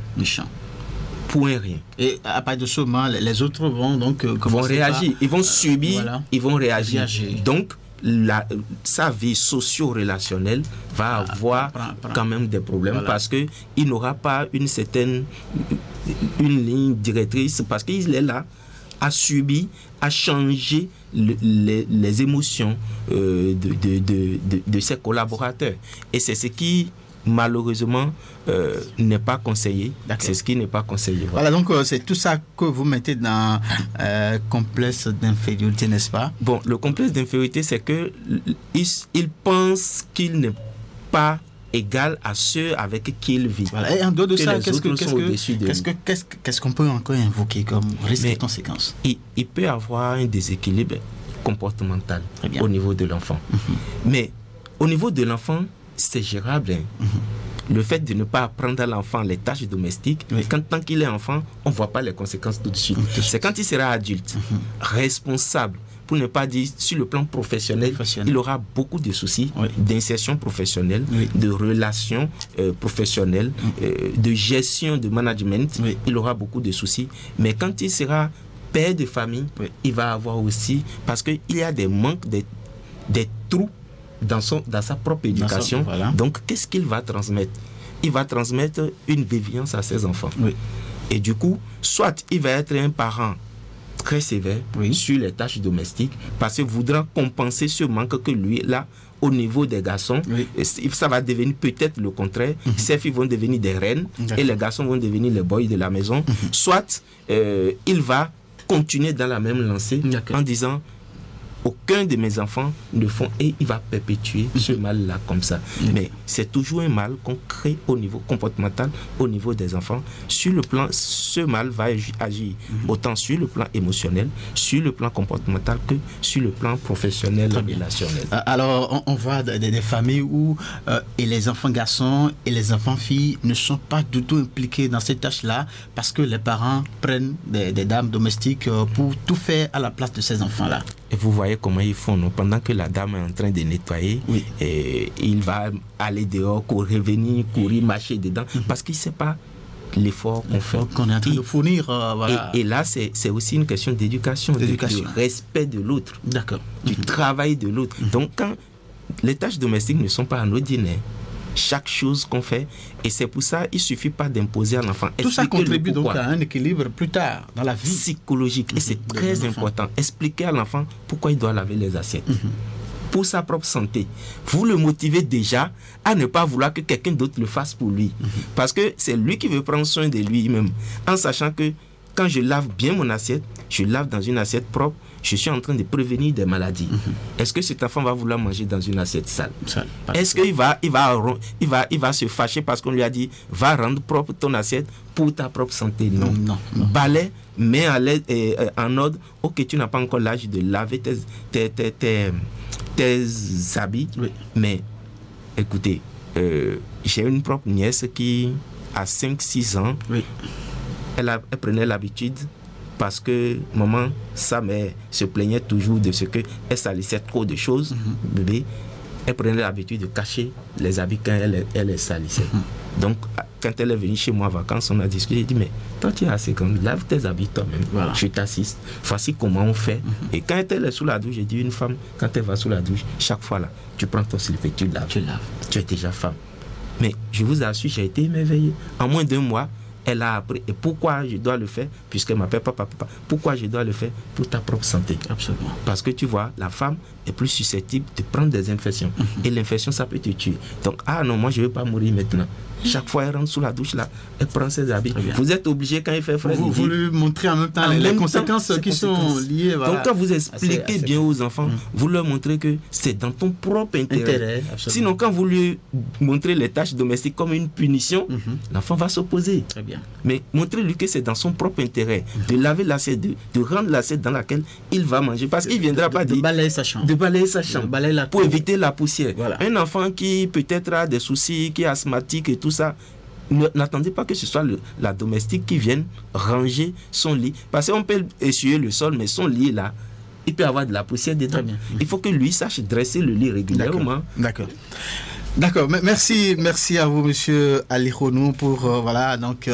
I: Point rien.
B: Et à partir de ce moment, les autres vont donc
I: réagir. Ils vont subir,
B: voilà.
I: Ils vont réagir. Donc, sa vie socio-relationnelle va avoir quand même des problèmes, voilà. Parce qu'il n'aura pas une ligne directrice, parce qu'il est là à subir, à changer les émotions de ses collaborateurs. Et c'est ce qui malheureusement n'est pas conseillé. C'est ce qui n'est pas conseillé.
B: Voilà, donc c'est tout ça que vous mettez dans complexe d'infériorité, n'est-ce pas?
I: Bon, le complexe d'infériorité, c'est que il pense qu'il n'est pas égal à ceux avec qui il vit.
B: Voilà. Et en dehors de ça, qu'est-ce qu'on peut encore invoquer comme risque et conséquences?
I: Il peut avoir un déséquilibre comportemental au niveau de l'enfant. Mais au niveau de l'enfant, c'est gérable. Le fait de ne pas apprendre à l'enfant les tâches domestiques, tant qu'il est enfant, on ne voit pas les conséquences tout de suite. C'est quand il sera adulte, responsable, pour ne pas dire sur le plan professionnel, il aura beaucoup de soucis d'insertion professionnelle, de relations professionnelles, de gestion, de management. Il aura beaucoup de soucis. Mais quand il sera père de famille, il va avoir aussi, parce qu'il y a des manques, des trous dans sa propre éducation. Donc, qu'est-ce qu'il va transmettre? Il va transmettre une déviance à ses enfants. Et du coup, soit il va être un parent très sévère sur les tâches domestiques, parce qu'il voudra compenser ce manque que lui, là, au niveau des garçons, ça va devenir peut-être le contraire. Ces filles vont devenir des reines et les garçons vont devenir les boys de la maison. Soit il va continuer dans la même lancée en disant: aucun de mes enfants ne font, et il va perpétuer ce mal-là comme ça. Mais c'est toujours un mal qu'on crée au niveau comportemental, au niveau des enfants. Sur le plan, ce mal va agir autant sur le plan émotionnel, sur le plan comportemental que sur le plan professionnel et relationnel.
B: Alors, on voit des familles où et les enfants garçons et les enfants filles ne sont pas du tout impliqués dans ces tâches-là, parce que les parents prennent des dames domestiques pour tout faire à la place de ces enfants-là.
I: Et vous voyez comment ils font, non? Pendant que la dame est en train de nettoyer, et il va aller dehors, revenir, courir, marcher dedans, parce qu'il ne sait pas l'effort
B: qu'on est en train de fournir. Voilà.
I: Et là, c'est aussi une question d'éducation, du respect de l'autre, du travail de l'autre. Donc, quand les tâches domestiques ne sont pas anodines, chaque chose qu'on fait, et c'est pour ça il suffit pas d'imposer à l'enfant.
B: Tout ça contribue donc à un équilibre plus tard dans la vie
I: psychologique, et c'est très important. Expliquer à l'enfant pourquoi il doit laver les assiettes. Pour sa propre santé. Vous le motivez déjà à ne pas vouloir que quelqu'un d'autre le fasse pour lui, parce que c'est lui qui veut prendre soin de lui-même, en sachant que quand je lave bien mon assiette, je lave dans une assiette propre, je suis en train de prévenir des maladies. Est-ce que cet enfant va vouloir manger dans une assiette sale? Est-ce qu'il va se fâcher parce qu'on lui a dit va rendre propre ton assiette pour ta propre santé? Non. Balai, mets en ordre. Ok, tu n'as pas encore l'âge de laver tes habits, mais écoutez, j'ai une propre nièce qui a 5-6 ans. Elle prenait l'habitude, parce que maman, sa mère se plaignait toujours de ce qu'elle salissait trop de choses, bébé. Elle prenait l'habitude de cacher les habits quand elle les salissait. Donc, quand elle est venue chez moi en vacances, on a discuté. J'ai dit, mais toi, tu es assez grande, lave tes habits toi-même. Je t'assiste. Voici comment on fait. Et quand elle est sous la douche, j'ai dit, une femme, quand elle va sous la douche, chaque fois là, tu prends ton slip et tu laves. Tu es déjà femme. Mais je vous assure, j'ai été émerveillé. En moins d'1 mois, elle a appris. Et pourquoi je dois le faire? Puisqu'elle m'appelle papa. Pourquoi je dois le faire? Pour ta propre santé.
B: Absolument.
I: Parce que tu vois, la femme est plus susceptible de prendre des infections. Et l'infection, ça peut te tuer. Donc, non, moi, je ne veux pas mourir maintenant. Chaque fois, elle rentre sous la douche, là, elle prend ses habits. Vous êtes obligé, quand il fait frais,
B: vous lui montrez en même temps les conséquences qui sont liées.
I: Voilà. Donc, quand vous expliquez bien aux enfants, vous leur montrez que c'est dans ton propre intérêt. Sinon, quand vous lui montrez les tâches domestiques comme une punition, l'enfant va s'opposer.
B: Très bien.
I: Mais montrez-lui que c'est dans son propre intérêt de laver l'assiette, de rendre l'assiette dans laquelle il va manger. Parce qu'il ne viendra pas dire...
B: De balayer sa chambre.
I: Pour éviter la poussière. Voilà. Un enfant qui peut-être a des soucis, qui est asthmatique et tout ça, n'attendez pas que ce soit la domestique qui vienne ranger son lit. Parce qu'on peut essuyer le sol, mais son lit là, il peut avoir de la poussière dedans. Il faut que lui sache dresser le lit régulièrement.
B: D'accord. D'accord, merci à vous, monsieur Ali Ronou, pour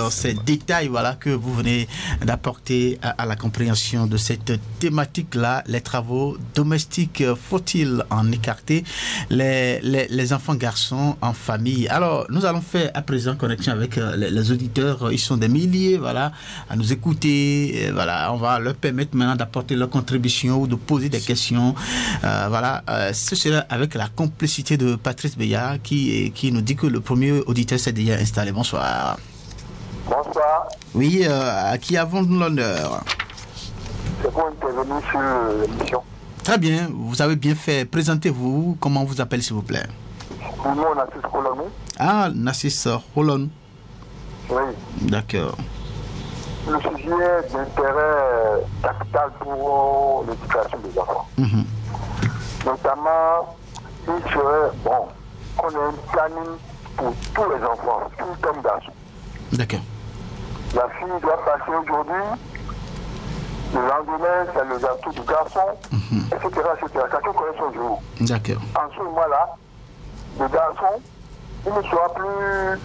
B: ces détails que vous venez d'apporter à la compréhension de cette thématique-là, les travaux domestiques. Faut-il en écarter les enfants garçons en famille? Alors, nous allons faire à présent connexion avec les auditeurs. Ils sont des milliers, à nous écouter. On va leur permettre maintenant d'apporter leur contribution ou de poser des questions. Ce sera avec la complicité de Patrice Beya, qui nous dit que le premier auditeur s'est déjà installé. Bonsoir.
J: Bonsoir.
B: Oui, à qui avons-nous l'honneur?
J: C'est pour intervenir sur l'émission.
B: Très bien, vous avez bien fait. Présentez-vous. Comment vous appelez, s'il vous plaît?
J: Mon nom est Nassis Holon.
B: Ah, Nassis Holon.
J: Oui.
B: D'accord.
J: Le sujet d'intérêt capital pour l'éducation des enfants. Notamment, il serait bon qu'on ait un planning pour tous les enfants, tout comme garçon.
B: D'accord.
J: La fille doit passer aujourd'hui, le lendemain, c'est le gâteau du garçon, etc. Chacun connaît son jour.
B: D'accord.
J: En ce moment-là, le garçon, il ne sera plus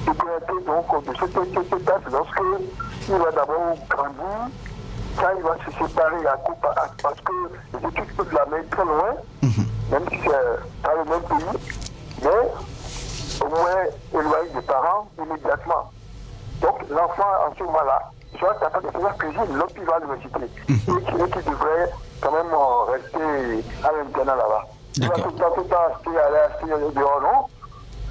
J: déconnecté donc de cette tâche lorsqu'il va d'abord grandir. Quand il va se séparer la coupe parce que les études peuvent la mettre très loin, même si c'est dans le même pays, mais au moins éloigné des parents immédiatement. Donc l'enfant en ce moment-là soit capable de faire la cuisine, l'autre il va à l'université. Et qui devrait quand même rester à l'internat là-bas. Il va tout le temps aller dehors, non?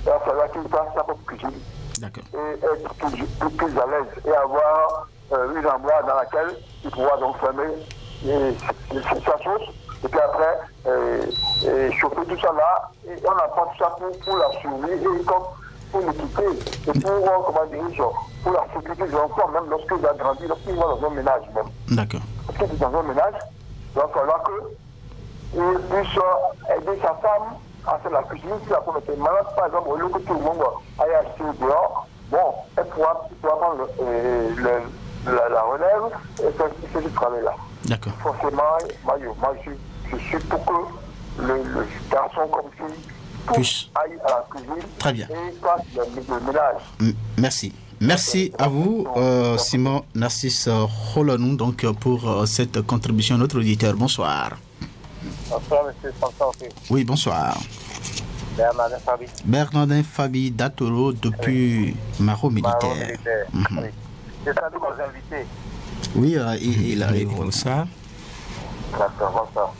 J: Il va falloir qu'il fasse sa propre cuisine.
B: D'accord.
J: Et être plus à l'aise et avoir une armoire dans laquelle il pourra donc fermer sa sauce et puis après chauffer tout ça là et on apprend tout ça pour la survie et comme pour l'équité et pour la sécurité des enfants même lorsqu'il va grandir, lorsqu'il va dans un ménage même.
B: D'accord.
J: Parce qu'il est dans un ménage, il va falloir qu'il puisse aider sa femme à faire la cuisine. Si la femme était malade, par exemple, au lieu que tout le monde aille acheter dehors, bon, elle pourra prendre la relève et faire ce travail-là.
B: D'accord.
J: Forcément, moi je suis pour que le garçon comme fille aille à la cuisine.
B: Très bien.
J: Et fasse le ménage.
B: Merci. Merci à vous, Simon Nassis Holonou, donc pour cette contribution. Notre auditeur, bonsoir.
J: Bonsoir, monsieur François.
B: Oui, bonsoir.
J: Bernardin Fabi.
B: Bernardin Fabi d'Atoro depuis Maro Militaire.
J: Je salue vos invités.
B: Oui, il arrive. Bonsoir.
J: D'accord, bonsoir.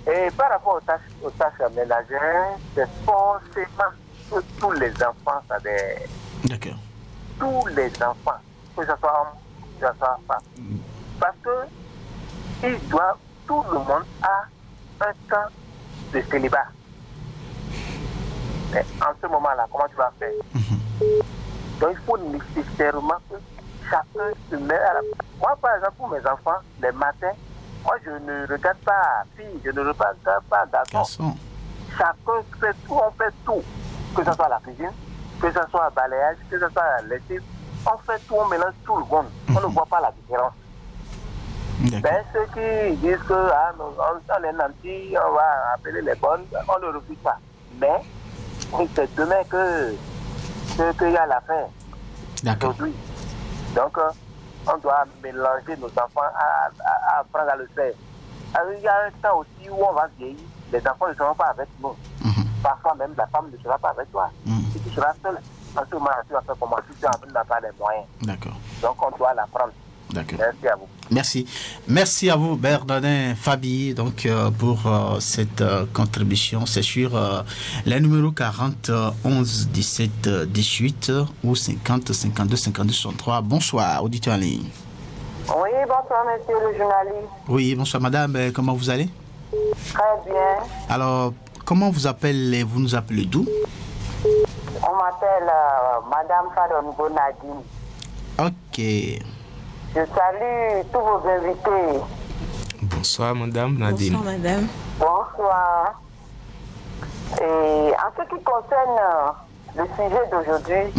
J: Et par rapport aux tâches ménagères, c'est forcément que tous les enfants, ça des...
B: D'accord.
J: Tous les enfants, que ce soit homme, que ce soit femme. Parce que tout le monde a un temps de célibat. Mais en ce moment-là, comment tu vas faire? Donc il faut nécessairement que chacun se mette à la... Moi, par exemple, pour mes enfants, les matins, moi, je ne regarde pas fille, je ne regarde pas garçon. Chacun fait tout, on fait tout. Que ce soit la cuisine, que ce soit le balayage, que ce soit la lessive, on fait tout, on mélange tout le monde. On ne voit pas la différence. Ben, ceux qui disent que on est nantis, on va appeler les bonnes, on ne refuse pas. Mais c'est demain qu'il y a l'affaire. Aujourd'hui. Donc, on doit mélanger nos enfants à apprendre à le faire. Alors, il y a un temps aussi où on va vieillir, les enfants ne seront pas avec nous. Parfois même la femme ne sera pas avec toi. Si tu seras seul, en ce moment, tu vas faire comment? Tu n'as pas les moyens.
B: D'accord.
J: Donc, on doit l'apprendre.
B: D'accord.
J: Merci à vous.
B: Merci à vous, Bernardin Fabi, donc, pour cette contribution. C'est sur les numéros 40 11 17 18 ou 50 52 52 63. Bonsoir, auditeur en ligne.
K: Oui, bonsoir, monsieur le journaliste.
B: Oui, bonsoir, madame. Comment vous allez?
K: Très bien.
B: Alors, comment vous appelez-vous? Nous appelez d'où?
K: On m'appelle Madame Fadongo Nadine.
B: Ok.
K: Je salue tous vos invités.
I: Bonsoir, Madame Nadine.
C: Bonsoir, Madame.
K: Bonsoir. Et en ce qui concerne le sujet d'aujourd'hui,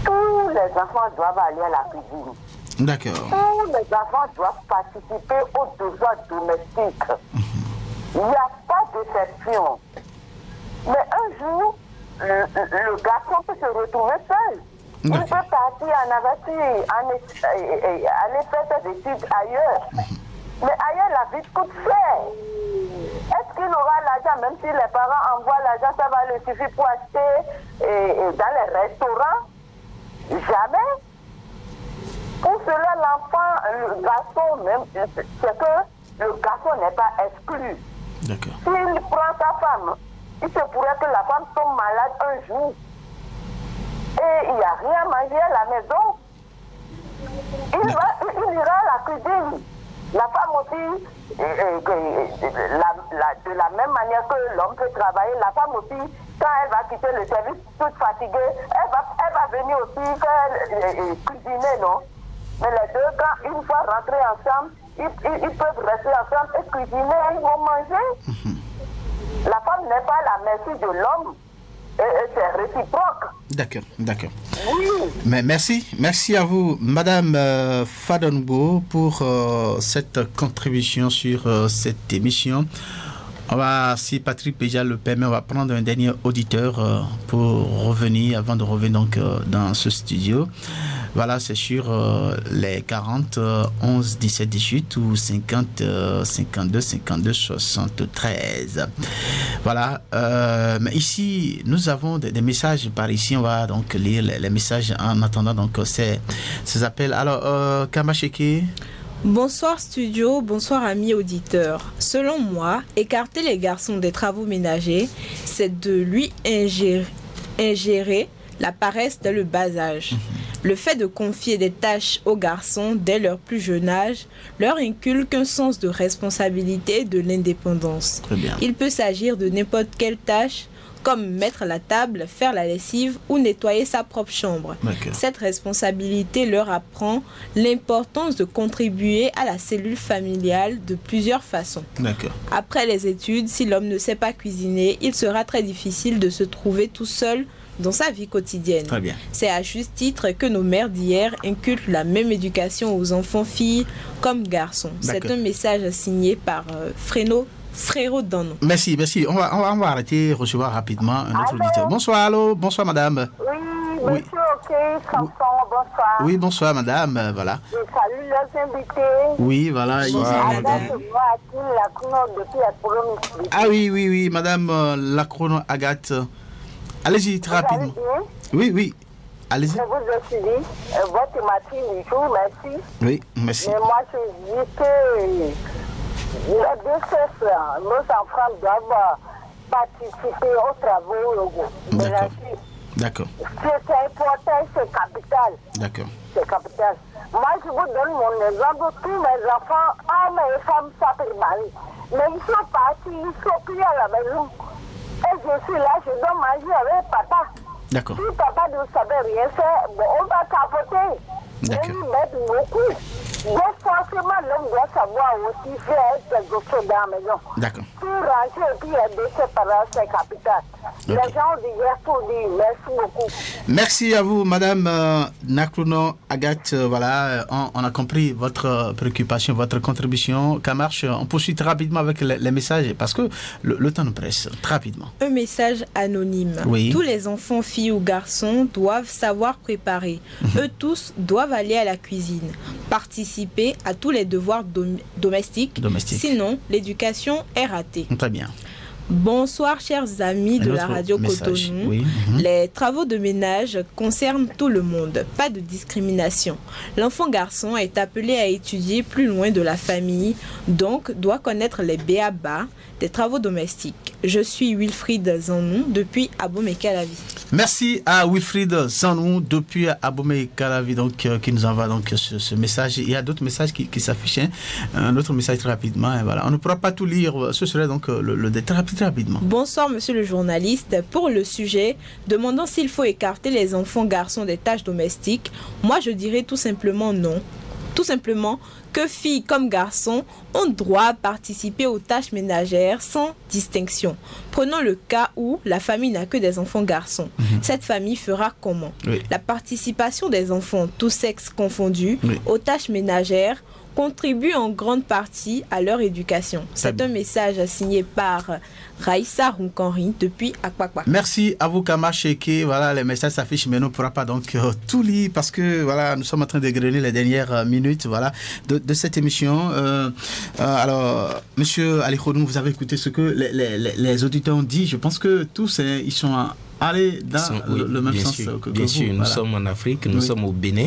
K: tous les enfants doivent aller à la cuisine.
B: D'accord.
K: Tous les enfants doivent participer aux devoirs domestiques. Il n'y a pas d'exception. Mais un jour, le garçon peut se retrouver seul. Il peut partir en aventure, aller faire ses études ailleurs. Mais ailleurs, la vie coûte cher. Est-ce qu'il aura l'argent, même si les parents envoient l'argent, ça va lui suffire pour acheter dans les restaurants? Jamais. Pour cela, l'enfant, le garçon même, c'est que le garçon n'est pas exclu.
B: D'accord.
K: S'il prend sa femme, il se pourrait que la femme tombe malade un jour. Et il n'y a rien à manger à la maison. Il ira à la cuisine. La femme aussi, de la même manière que l'homme peut travailler, la femme aussi, quand elle va quitter le service toute fatiguée, elle va venir aussi faire cuisiner, non? Mais les deux, quand une fois rentrés ensemble, ils peuvent rester ensemble et cuisiner, ils vont manger. La femme n'est pas à la merci de l'homme. Et c'est réciproque.
B: D'accord, d'accord.
K: Oui.
B: Mais merci à vous, Madame Fadonbo, pour cette contribution sur cette émission. On va, si Patrick Péja le permet, on va prendre un dernier auditeur pour revenir, avant de revenir donc dans ce studio. Voilà, c'est sur les 40 11 17 18 ou 50 52 52 73. Voilà. Mais ici, nous avons des messages par ici. On va donc lire les messages en attendant donc ces appels. Alors, Kamacheke.
C: Bonsoir studio, bonsoir amis auditeurs. Selon moi, écarter les garçons des travaux ménagers, c'est de lui ingérer la paresse dès le bas âge. Le fait de confier des tâches aux garçons dès leur plus jeune âge leur inculque un sens de responsabilité et de l'indépendance. Il peut s'agir de n'importe quelle tâche, comme mettre la table, faire la lessive ou nettoyer sa propre chambre. Cette responsabilité leur apprend l'importance de contribuer à la cellule familiale de plusieurs façons. Après les études, si l'homme ne sait pas cuisiner, il sera très difficile de se trouver tout seul dans sa vie quotidienne. C'est à juste titre que nos mères d'hier inculquent la même éducation aux enfants filles comme garçons. C'est un message signé par Frérot Danon.
B: Merci. On va arrêter, recevoir rapidement un autre auditeur. Bonsoir, bonsoir madame.
K: Oui, monsieur Sanson, bonsoir.
B: Oui, bonsoir madame, voilà.
K: Je salue les invités.
B: Oui, voilà. Ah oui, madame Lacrono Agathe. Allez-y, très rapidement. Oui. Allez-y.
K: Je vous ai suivi. Votre thématique du jour, merci.
B: Oui, merci.
K: Mais moi, je dis que les deux sexes, nos enfants doivent participer aux travaux ménagers.
B: D'accord.
K: C'est important, c'est capital.
B: D'accord.
K: C'est capital. Moi, je vous donne mon exemple. Tous mes enfants, hommes et femmes, s'appellent Marie. Mais ils sont partis, ils sont plus à la maison. Et je suis là, je dois manger avec papa.
B: D'accord.
K: Si papa ne savait rien faire, bon, on va capoter.
B: D'accord.
K: On lui met beaucoup. Donc forcément, l'homme doit savoir aussi faire quelque chose dans la maison.
B: D'accord.
K: Tout ranger et puis aider ses parents, c'est capital. Les gens d'hier pour dire merci beaucoup.
B: Merci à vous, madame Nakluno Agathe. Voilà, on a compris votre préoccupation, votre contribution. Kamarche, on poursuit très rapidement avec les messages parce que le temps nous presse. Très rapidement.
C: Un message anonyme.
B: Oui.
C: Tous les enfants, filles ou garçons, doivent savoir préparer. Eux tous doivent aller à la cuisine, participer à tous les devoirs domestiques. Sinon, l'éducation est ratée.
B: Très bien.
C: Bonsoir chers amis de la radio Cotonou.
B: Oui.
C: Les travaux de ménage concernent tout le monde, pas de discrimination. L'enfant garçon est appelé à étudier plus loin de la famille, donc doit connaître les b.a.-ba des travaux domestiques. Je suis Wilfried Zanou depuis Abomey-Calavi.
B: Merci à Wilfried Zanou depuis Abomey-Calavi qui nous envoie donc ce message. Il y a d'autres messages qui s'affichent. Un autre message très rapidement. Et voilà. On ne pourra pas tout lire. Ce serait donc le détail rapidement.
C: Bonsoir monsieur le journaliste. Pour le sujet, demandant s'il faut écarter les enfants garçons des tâches domestiques, moi je dirais tout simplement non. Tout simplement que filles comme garçons ont droit à participer aux tâches ménagères sans distinction. Prenons le cas où la famille n'a que des enfants garçons. Cette famille fera comment? La participation des enfants, tous sexes confondus, aux tâches ménagères contribuent en grande partie à leur éducation. C'est un message signé par Raïssa Runkanri depuis Akpakpa.
B: Merci à vous, Kama Cheke. Voilà, les messages s'affichent, mais on ne pourra pas donc tout lire parce que voilà, nous sommes en train de grêler les dernières minutes voilà, de cette émission. Alors, Monsieur Ali Khonou, vous avez écouté ce que les auditeurs ont dit. Je pense que tous, ils sont aller dans le même sens que
I: bien
B: vous.
I: sûr, nous
B: voilà.
I: sommes en Afrique, nous sommes au Bénin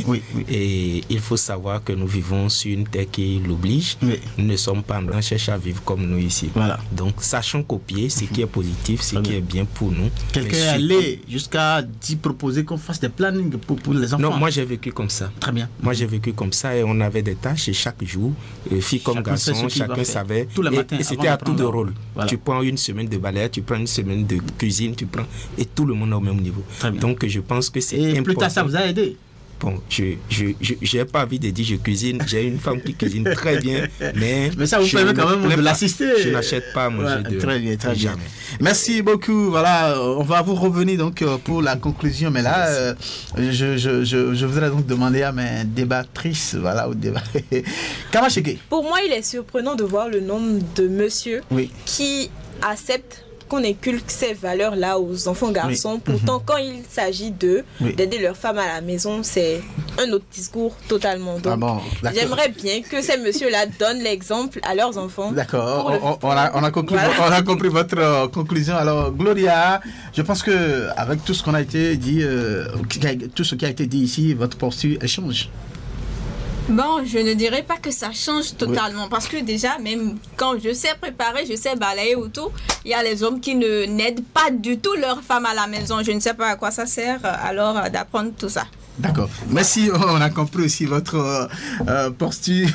I: et il faut savoir que nous vivons sur une terre qui l'oblige. Nous ne sommes pas en cherche à vivre comme nous ici.
B: Voilà.
I: Donc, sachons copier ce qui est positif, ce qui est bien pour nous.
B: Quelqu'un est allé jusqu'à proposer qu'on fasse des plannings pour les enfants.
I: Non, moi j'ai vécu comme ça.
B: Très bien.
I: Moi j'ai vécu comme ça et on avait des tâches et chaque jour, filles comme garçons, chacun savait.
B: Tout le matin,
I: et c'était à tour de rôle.
B: Voilà.
I: Tu prends une semaine de balayage, tu prends une semaine de cuisine, tu prends et tout le monde au même niveau. Donc je pense que c'est important.
B: Plus tard ça vous a aidé.
I: Bon, je n'ai pas envie de dire je cuisine. J'ai une femme qui cuisine très bien, mais
B: ça vous permet quand même de l'assister.
I: Je n'achète pas à manger de
B: très bien, très bien. Merci beaucoup. Voilà, on va vous revenir donc pour la conclusion, mais là, je voudrais donc demander à mes débattrices, voilà, au débat. Kama Cheke.
C: Pour moi, il est surprenant de voir le nombre de monsieur qui acceptent qu'on inculque ces valeurs-là aux enfants garçons. Pourtant, quand il s'agit d'aider leur femme à la maison, c'est un autre discours totalement. Donc, j'aimerais bien que ces messieurs-là donnent l'exemple à leurs enfants.
B: D'accord. On a compris votre conclusion. Alors, Gloria, je pense que avec tout ce qu'on a été dit, tout ce qui a été dit ici, votre posture change.
H: Bon, je ne dirais pas que ça change totalement parce que déjà, même quand je sais préparer, je sais balayer ou tout, il y a les hommes qui n'aident pas du tout leur femme à la maison. Je ne sais pas à quoi ça sert alors d'apprendre tout ça.
B: D'accord. Merci, on a compris aussi votre posture.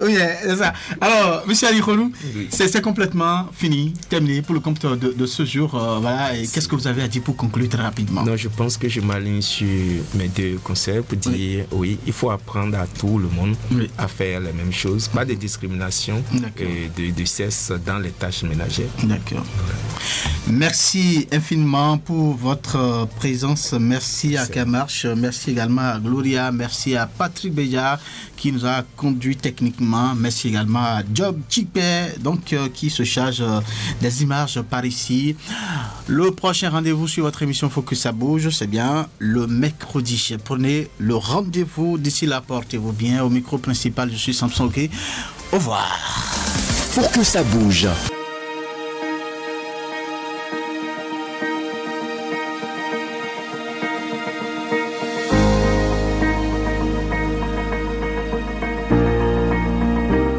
B: Oui, c'est ça. Alors, M. Ali Khonou, c'est complètement fini, terminé pour le compte de ce jour. Voilà. Et qu'est-ce que vous avez à dire pour conclure très rapidement?
I: Non, je pense que je m'aligne sur mes deux conseils pour dire il faut apprendre à tout le monde à faire les mêmes choses. Pas de discrimination, de sexe dans les tâches ménagères.
B: D'accord. Merci infiniment pour votre présence. Merci à Kamarche, merci également à Gloria, merci à Patrick Béja qui nous a conduit techniquement, merci également à Job Chipé donc qui se charge des images par ici. Le prochain rendez-vous sur votre émission Faut que ça bouge, c'est bien le mercredi. Prenez le rendez-vous, d'ici là portez-vous bien. Au micro principal, je suis Samson. Au revoir.
A: Faut que ça bouge.